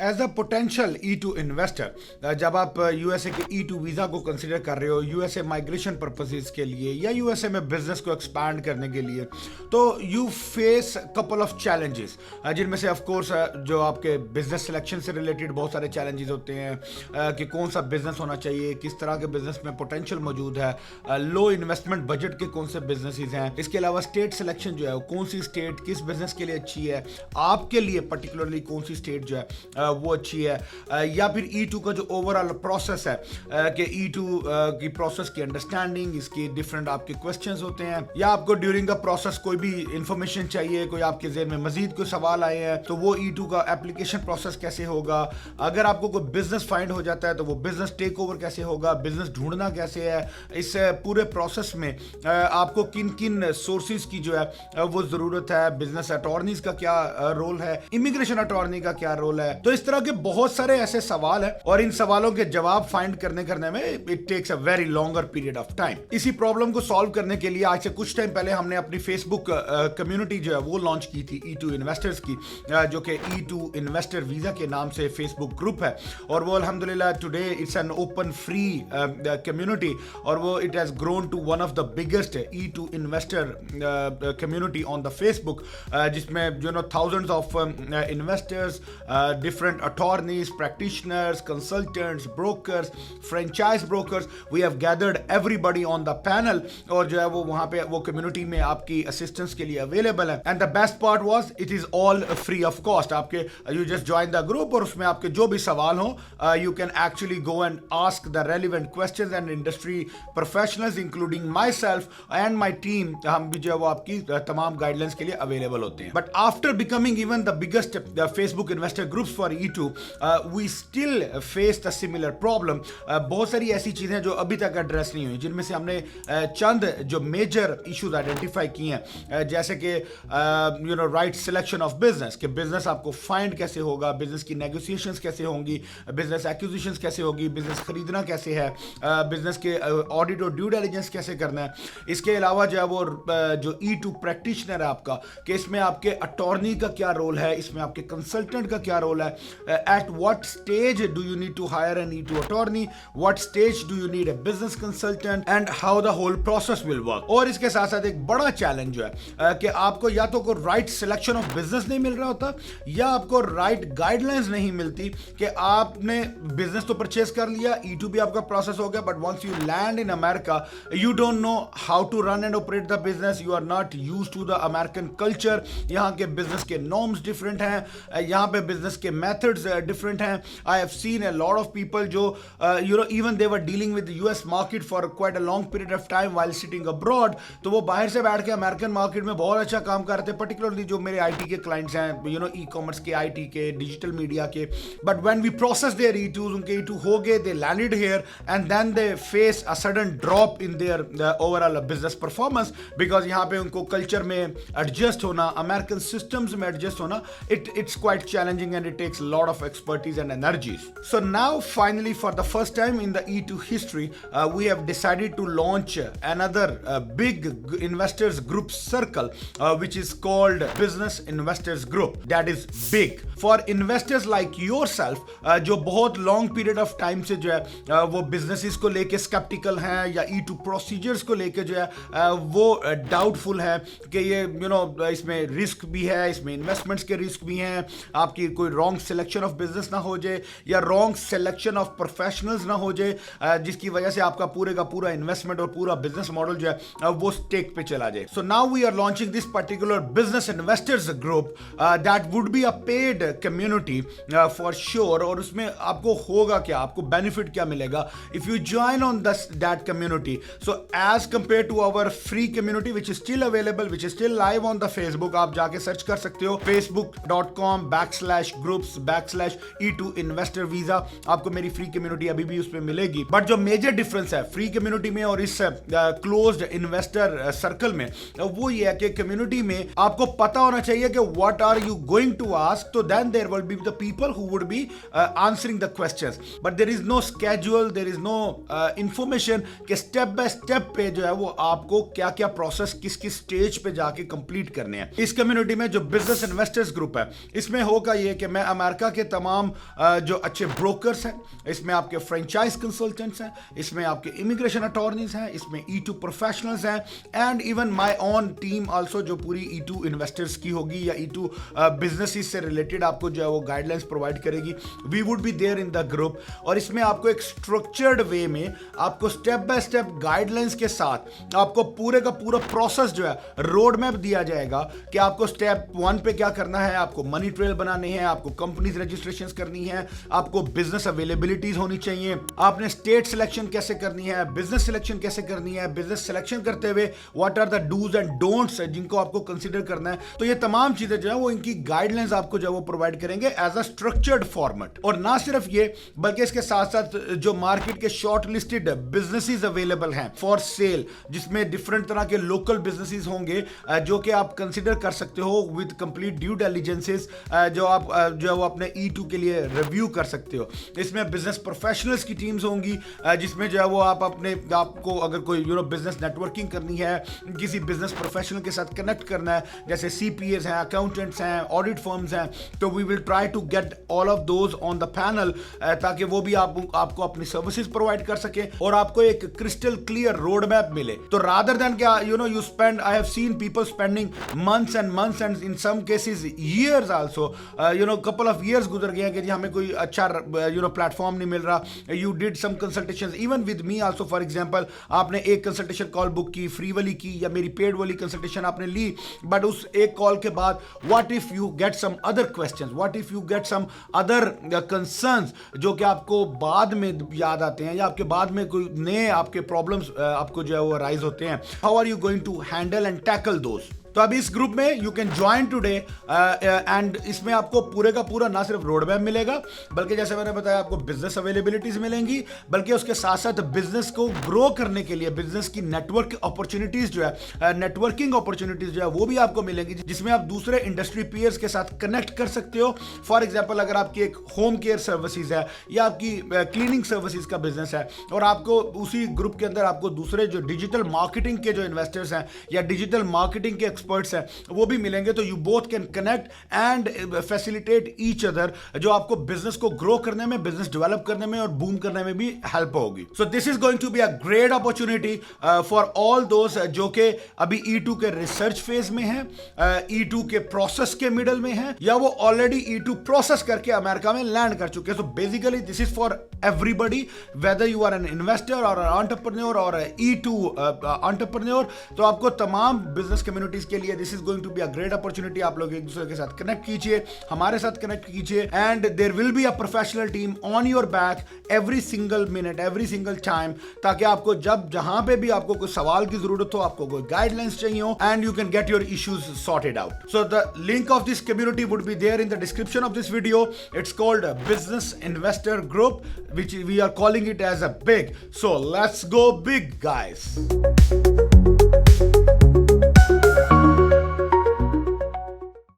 As a potential E2 investor, जब आप USA के E2 वीजा को कंसिडर कर रहे हो यूएसए माइग्रेशन पर्पसेस के लिए या यूएसए में बिजनेस को एक्सपैंड करने के लिए, तो you face couple of challenges, जिनमें से ऑफ कोर्स जो आपके बिजनेस सिलेक्शन से रिलेटेड बहुत सारे चैलेंजेस होते हैं कि कौन सा बिजनेस होना चाहिए, किस तरह के बिजनेस में पोटेंशियल मौजूद है, लो इन्वेस्टमेंट बजट के कौन से बिजनेसेस हैं। इसके अलावा स्टेट सिलेक्शन जो है कौन सी स्टेट किस बिजनेस के लिए अच्छी है, आपके लिए पर्टिकुलरली कौन सी स्टेट जो है वो अच्छी है, या फिर E2 का जो ओवरऑल प्रोसेस है कि E2 की प्रोसेस की अंडरस्टैंडिंग, इसकी डिफरेंट आपके क्वेश्चंस होते हैं, या आपको ड्यूरिंग द प्रोसेस कोई भी इंफॉर्मेशन चाहिए, कोई आपके ज़हन में मजीद कोई सवाल आए हैं, तो वो E2 का एप्लीकेशन प्रोसेस कैसे होगा। अगर आपको कोई बिजनेस फाइंड हो जाता है तो वो बिजनेस टेक ओवर कैसे होगा, बिजनेस ढूंढना कैसे है। इस पूरे प्रोसेस में आपको किन किन सोर्सेज की जो है वो ज़रूरत है, बिजनेस अटॉर्नीज का क्या रोल है, इमिग्रेशन अटॉर्नी का क्या रोल है। तो इस तरह के बहुत सारे ऐसे सवाल हैं और इन सवालों के जवाब फाइंड करने में it takes a very longer period of time. इसी प्रॉब्लम को सॉल्व करने के लिए आज से कुछ टाइम पहले हमने अपनी फेसबुक कम्युनिटी जो है वो लॉन्च की थी E2 इन्वेस्टर्स की, जो कि E2 इन्वेस्टर वीजा के नाम से फेसबुक ग्रुप है। और वो अल्हम्दुलिल्लाह today it's an open free community, और वो it has grown to one of the biggest E2 investor community on the Facebook, जिसमें you know thousands of investors, different attorneys, practitioners, consultants, brokers, franchise brokers, we have gathered everybody on the panel, और जो है वो वहाँ पे वो community में आपकी असिस्टेंस के लिए अवेलेबल है। And the best part was it is all free of cost. आपके you just join the group और उसमें आपके जो भी सवाल हो you can actually go and ask the relevant questions and industry professionals including myself and my team, हम भी जो है वो आपकी तमाम गाइडलाइंस के लिए अवेलेबल होते हैं। But after becoming even the biggest Facebook investor groups for E2, we still face the similar problem. बहुत सारी ऐसी चीज़ें जो अभी तक एड्रेस नहीं हुई, जिनमें से हमने चंद जो मेजर इश्यूज आइडेंटिफाई किए हैं, जैसे कि you know right selection of business, कि बिजनेस आपको फाइंड कैसे होगा, बिजनेस की नेगोशिएशंस कैसे होंगी, बिजनेस एक्विजिशंस कैसे होगी, बिजनेस खरीदना कैसे है, बिजनेस के ऑडिट और ड्यू डिलिजेंस कैसे करना है। इसके अलावा जो है वो जो E2 प्रैक्टिशनर है आपका, कि इसमें आपके अटॉर्नी का क्या रोल है, इसमें आपके कंसल्टेंट का क्या रोल है, at what stage do you need to hire an E2 attorney, what stage do you need a business consultant, and how the whole process will work। और इसके साथ साथ एक बड़ा चैलेंज जो है कि आपको या तो को राइट सिलेक्शन ऑफ बिजनेस नहीं मिल रहा होता, या आपको राइट गाइडलाइंस नहीं मिलती कि आपने बिजनेस तो परचेज कर लिया, E2 भी आपका प्रोसेस हो गया, but once you land in America you don't know how to run and operate the business, you are not used to the American culture. यहाँ के बिजनेस के नॉर्म्स डिफरेंट हैं, यहाँ पे बिजनेस के methods different हैं। I have seen a lot of people जो you know even they were dealing with the US market for quite a long period of time while sitting abroad, तो वो बाहर से बैठ के अमेरिकन मार्केट में बहुत अच्छा काम कर रहे थे, particularly जो मेरे IT के क्लाइंट्स हैं, you know e-commerce के, IT के, डिजिटल मीडिया के। But when we process their E2s, उनके E2 हो गए, they landed here and then they face a sudden drop in their overall business performance, because यहाँ पे उनको कल्चर में एडजस्ट होना, अमेरिकन सिस्टम्स में एडजस्ट होना, it's quite challenging and it takes a lot of expertise and energies. So now finally for the first time in the E2 history, we have decided to launch another big investors group circle, which is called Business Investors Group. That is big for investors like yourself, जो बहुत long period of time से जो है वो businesses को लेके skeptical हैं, या E2 procedures को लेके जो है वो doubtful है कि ये you know इसमें risk भी है, इसमें investments के risk भी हैं, आपकी कोई रॉन्ग सिलेक्शन ऑफ बिजनेस ना हो जाए या रॉन्ग सिलेक्शन ऑफ प्रोफेशनल्स ना हो जाए, जिसकी वजह से आपका पूरे का पूरा इन्वेस्टमेंट और पूरा बिजनेस मॉडल जो है वो स्टेक पे चला जाए। So now we are launching this particular business investors group that would be a paid community for sure. और उसमें आपको होगा क्या, आपको बेनिफिट क्या मिलेगा if you join on that community. So as compare to our free community which is still available, which is still live on the Facebook, आप जाके सर्च कर सकते हो facebook.com/groups/E2 इन्वेस्टर वीजा, आपको मेरी फ्री कम्युनिटी अभी भी उसमें मिलेगी। बट जो मेजर डिफरेंस है फ्री कम्युनिटी में और इस क्लोज्ड इन्वेस्टर सर्कल में, वो ये है कि कम्युनिटी में आपको पता होना चाहिए कि what are you going to ask, तो then there will be the people who would be answering the questions, but there is no schedule, there is no information कि स्टेप बाय स्टेप पे जो है वो आपको क्या क्या प्रोसेस किस किस स्टेज पे जाके कंप्लीट करने हैं। इस कम्युनिटी में जो बिजनेस इन्वेस्टर्स ग्रुप है, इसमें होगा ये कि मैं अमेरिका के तमाम जो अच्छे ब्रोकर्स हैं, इसमें आपके फ्रेंचाइज कंसल्टेंट्स हैं, इसमें आपके इमिग्रेशन अटॉर्नीज हैं, इसमें E2 प्रोफेशनल्स हैं, and even my own team also जो पूरी E2 इन्वेस्टर्स की होगी या E2 बिजनेसेस से रिलेटेड आपको जो है वो गाइडलाइंस प्रोवाइड करेगी. We would be there in the group. और इसमें आपको एक स्ट्रक्चर्ड वे में आपको स्टेप बाय स्टेप गाइडलाइंस के साथ आपको पूरे का पूरा प्रोसेस जो है रोड मैप दिया जाएगा कि आपको स्टेप 1 पे क्या करना है, आपको मनी ट्रेल बनाने हैं, आपको कंपनीज रजिस्ट्रेशन करनी है, आपको बिजनेस अवेलेबिलिटीज होनी चाहिए, आपने स्टेट सिलेक्शन कैसे करनी है, बिजनेस सिलेक्शन कैसे करनी है, बिजनेस सिलेक्शन करते हुए what are the do's and don'ts जिनको आपको कंसीडर करना है. तो ये तमाम चीजें जो है वो इनकी गाइडलाइंस आपको जो है वो प्रोवाइड करेंगे एज अ स्ट्रक्चर्ड फॉर्मेट. और ना सिर्फ ये बल्कि इसके साथ साथ जो मार्केट के शॉर्ट लिस्टेड बिजनेसेस अवेलेबल हैं फॉर सेल, जिसमें डिफरेंट तरह के लोकल बिजनेसेस होंगे जो कि आप कंसीडर कर सकते हो विद कंप्लीट ड्यू डिलिजेंसेस, जो आप जो है वो अपने E2 के लिए रिव्यू कर सकते हो. इसमें बिजनेस प्रोफेशनल्स की टीम्स होंगी जिसमें जो है वो आपको अगर कोई बिजनेस नेटवर्किंग करनी है, किसी बिजनेस प्रोफेशनल के साथ कनेक्ट करना है, जैसे CPAs हैं, अकाउंटेंट्स हैं, ऑडिट फर्म्स हैं, तो we will try to get all of those on the panel ताकि वो भी आपको अपनी सर्विसेज प्रोवाइड कर सके और आपको एक क्रिस्टल क्लियर रोड मैप मिले. तो रादर देन क्या you spend, I have seen people spending months and in some cases years also, couple of years गुजर गए हैं कि जी हमें कोई अच्छा प्लेटफॉर्म नहीं मिल रहा. You did some consultations even with me also, for example, आपने एक कंसल्टेशन कॉल बुक की, फ्री वाली की या मेरी पेड वाली कंसल्टेशन आपने ली, बट उस एक कॉल के बाद what if you get some other questions, what if you get some other concerns जो कि आपको बाद में याद आते हैं या आपके बाद में कोई नए आपके प्रॉब्लम्स आपको जो है वो राइज होते हैं. How are you going to handle and tackle those? तो अभी इस ग्रुप में you can join today and इसमें आपको पूरे का पूरा ना सिर्फ रोड मैप मिलेगा बल्कि जैसे मैंने बताया आपको बिजनेस अवेलेबिलिटीज मिलेंगी, बल्कि उसके साथ साथ बिजनेस को ग्रो करने के लिए बिजनेस की नेटवर्क अपॉर्चुनिटीज जो है, नेटवर्किंग अपॉर्चुनिटीज जो है वो भी आपको मिलेंगी जिसमें आप दूसरे इंडस्ट्री पीयर्स के साथ कनेक्ट कर सकते हो. फॉर एग्जाम्पल अगर आपकी एक होम केयर सर्विसेज है या आपकी क्लीनिंग सर्विसेज का बिजनेस है और आपको उसी ग्रुप के अंदर आपको दूसरे जो डिजिटल मार्केटिंग के जो इन्वेस्टर्स हैं या डिजिटल मार्केटिंग के एक्सपर्ट्स हैं वो भी मिलेंगे, तो you both can connect and facilitate each other, जो आपको बिजनेस को ग्रो करने में, बिजनेस डेवलप करने में और बूम करने में भी हेल्प होगी. So this is going to be a great opportunity for all दोस्त जो कि अभी E2 के रिसर्च फेज में है, E2 के प्रोसेस के मिडल में है या वो ऑलरेडी E2 प्रोसेस करके अमेरिका में लैंड कर चुके हैं. So basically this is for everybody, whether you are an investor और एंटरप्रेन्योर और E2 एंटरप्रेन्योर. तो आपको तमाम बिजनेस कम्युनिटीज के लिए this is going to be a great opportunity. आप लोग एक दूसरे के साथ कनेक्ट कीजिए, हमारे साथ कनेक्ट कीजिए and there will be a professional team on your back every single minute, every single time, ताकि आपको जब जहां पे भी आपको कोई सवाल की जरूरत हो, आपको कोई गाइडलाइंस चाहिए हो, and you can get your issues sorted out. So the link of this community would be there in the description of this video. It's called a Business Investor Group, which we are calling it as a big. So let's go big, guys.